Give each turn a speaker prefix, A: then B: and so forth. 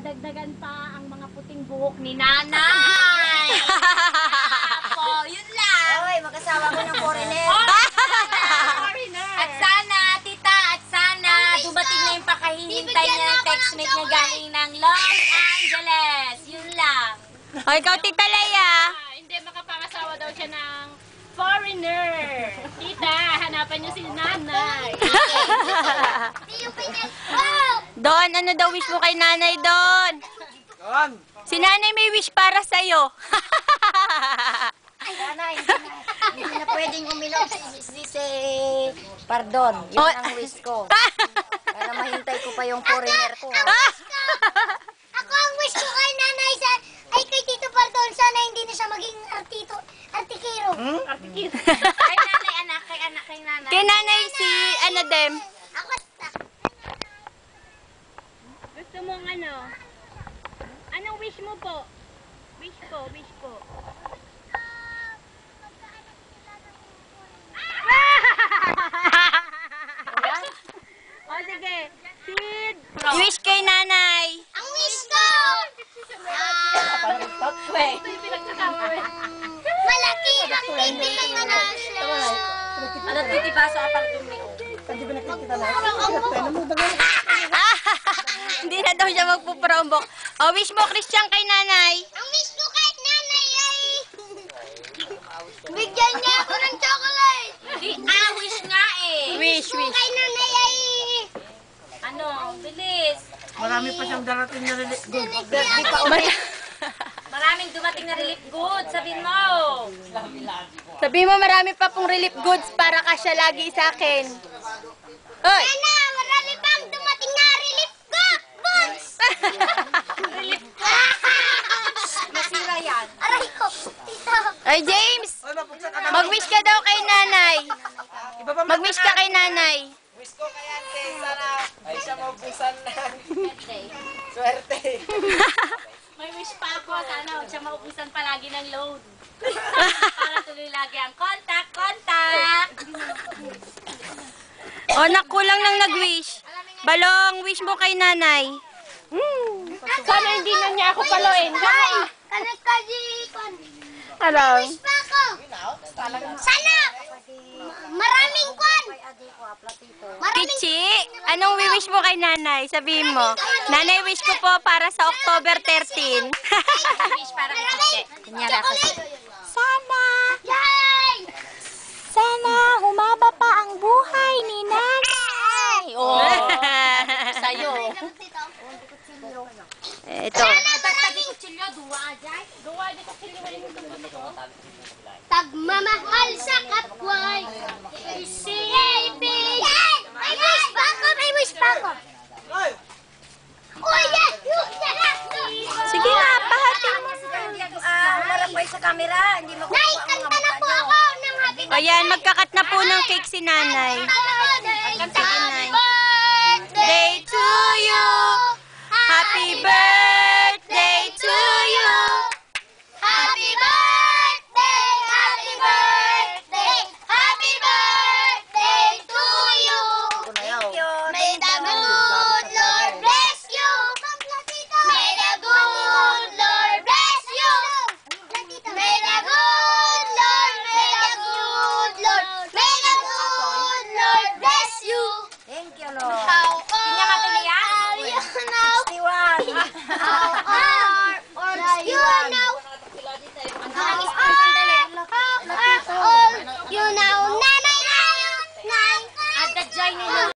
A: madagdagan pa ang mga puting buhok ni nanay. Po, yun lang.
B: Oy, mag-asawa ko ng foreigner.
A: At sana, tita, at sana, dumating na yung pakahihintay niya ng textmate niya galing ng Los Angeles. Yun lang.
C: O, ikaw, Tita Leia.
D: Hindi, makapangasawa daw siya ng foreigner. Tita, hanapan niyo si nanay.
C: Don, ano daw wish mo kay nanay, Don? Si nanay may wish para sa'yo.
B: Sana, hindi na pwedeng uminom si pardon. Yun ang wish ko. Para mahintay ko pa yung foreigner ko.
E: Ako ang wish ko kay nanay ay kay Tito Pardon, sana hindi na siya maging artikero.
A: Kay nanay, anak, kay nanay.
C: Kay nanay si Anadem.
E: Ako,
D: Gusto mong ano? Anong wish mo po? Wish po. O sige, Sid.
C: Wish kay nanay.
E: ang wish ko! Malaki ang TV ng nanay.
A: Ano, titibaso ka pang tumiyo.
C: Hindi na daw siya magpuprombok. O, wish mo, Christian, kay nanay.
E: Ang wish ko kay nanay ay bigyan niya ako ng chocolate.
A: Wish nga eh.
C: Wish.
E: Kay nanay ay
A: Ano, bilis.
F: Marami pa siyang darating na relief good.
A: Maraming dumating na relief goods, sabihin mo.
C: Sabi mo, marami pa pong relief goods para kasya lagi sa akin. Oy!
E: sana marami pang dumating na relief goods.
A: Masira yan.
E: Aray ko, tito.
C: Oy, James! Mag-wish ka daw kay nanay. Mag-wish ka kay nanay.
F: Wish ko kay ate, sana hindi siya maubusan ng swerte.
A: May wish pa ako, sana huwag siya maubusan palagi ng load. Para tuloy lagi ang contact.
C: O, nakulang nang nag-wish. Balong, wish mo kay nanay.
D: Sana hindi na niya ako paluin.
E: Ay, kanak ka di
C: Ano?
E: wish pa ako. Sana maraming kwan.
C: Pichi, anong wish mo kay nanay? Sabihin mo. Nanay, wish ko po para sa October 13.
A: Wish para kay Chiche.
C: Sana,
E: Yay!
C: sana humaba pa ang buhay ni nanay. Oh.
A: Sa'yo.
C: Ito.
A: Tagtagi kutsilyo, duwa ajay.
E: Pagmamahal sa kapway. Isipin. May wish pa ako, may wish pa ako. Oh, yeah!
C: Sige nga, pahatin mo.
B: Harap kayo sa camera. Hindi mo
E: Naikanta na po ako ng happy
C: O yan, magkakat na po ng cake si nanay.
E: birthday.
C: Sige, Nay.